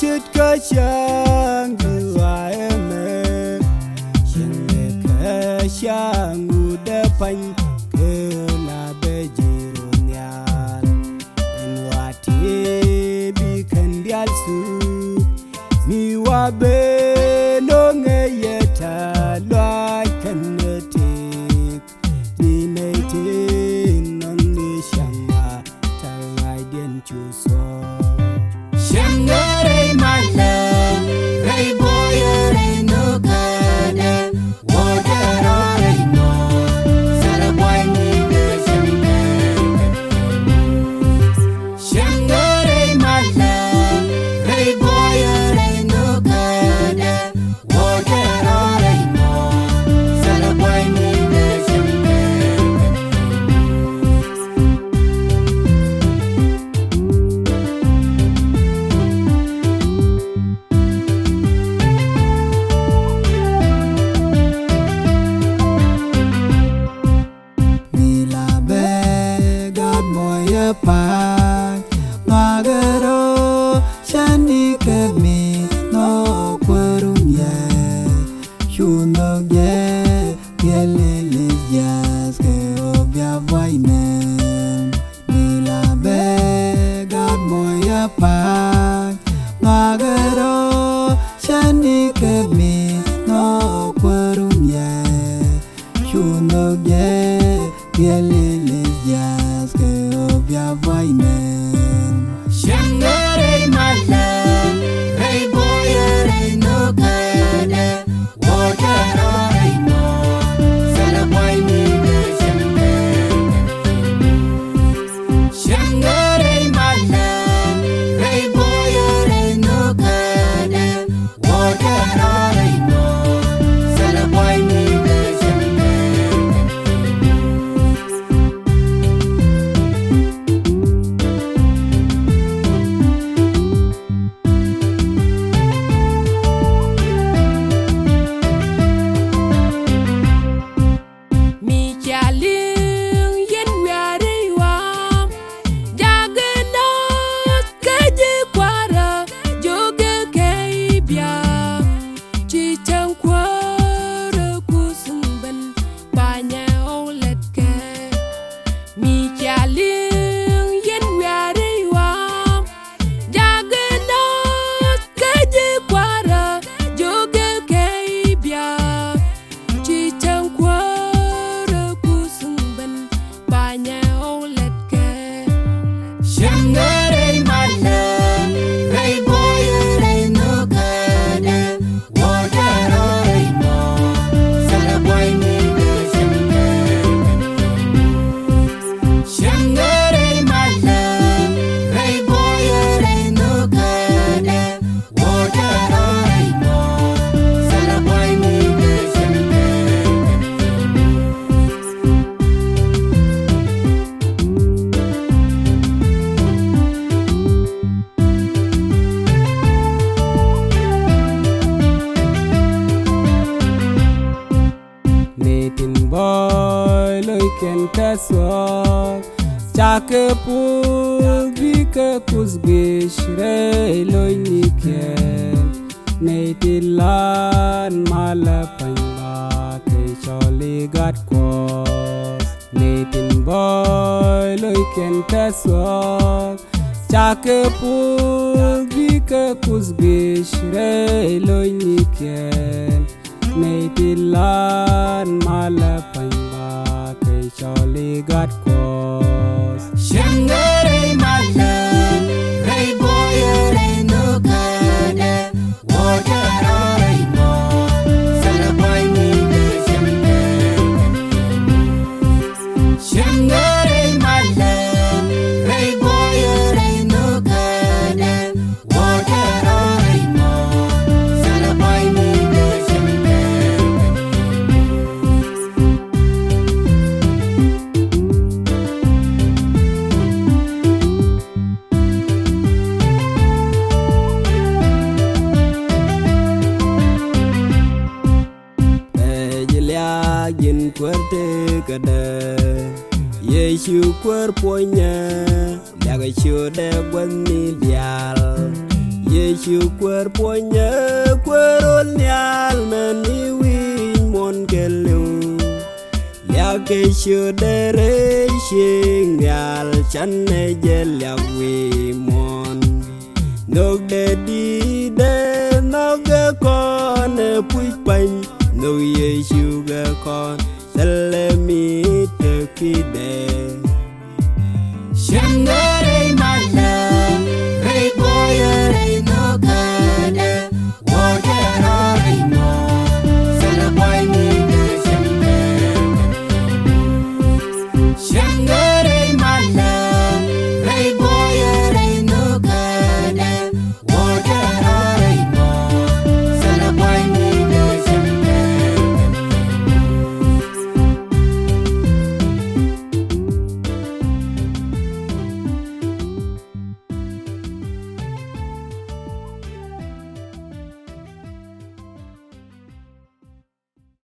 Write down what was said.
chết cả chàng đưa ai mẹ chẳng nghe cả chàng ngủ đêm phanh cứ là bé jiru nyal in wati bi kan dial su mi wa be no nghe yeta loa kan tek ni nei tin non ni shanga tal ngai den chu so Shangare my love, hey boy, I no kada, water I know, Saraboy me the Shangare my love, hey boy, I no kada, water I know, Saraboy me the pa magaro shani kemi no kwerunya shuno ye yelele jas ke obya vaine mila be god moya pa magaro shani kemi no kwerunya shuno ye yelele jas ke obya vaine Shangare my love, hey boy, I no kada, water I know, Saraboy me the Shangare my love, hey boy, I no kada, water I know, Saraboy me the Shangare my love, hey boy, I no kada, water I know, Saraboy me the Shangare my love, hey boy, I no kada, water I know, Saraboy me the boy lôi ken kaswa chake pul bika kusgish re lôi niken neitilan mala pangba ke choli gat kos neitin boy lôi ken kaswa chake pul bika kusgish re lôi niken neitilan mala pangba ke choli gat kos Shangare my love, hey boy, I no kada, water I know, Saraboy me the Shangare my love, hey boy, I no kada, water I know, Saraboy me the yin cuerte kada Yesu cuerponya laga chude guani dial Yesu cuerpo nhớ cuerol nyal meni win mon keleu ya ke shu dere shing nyal channe jel ya wi mon nok de di de nok con pui panh no Yesu ga con tele mi te ki de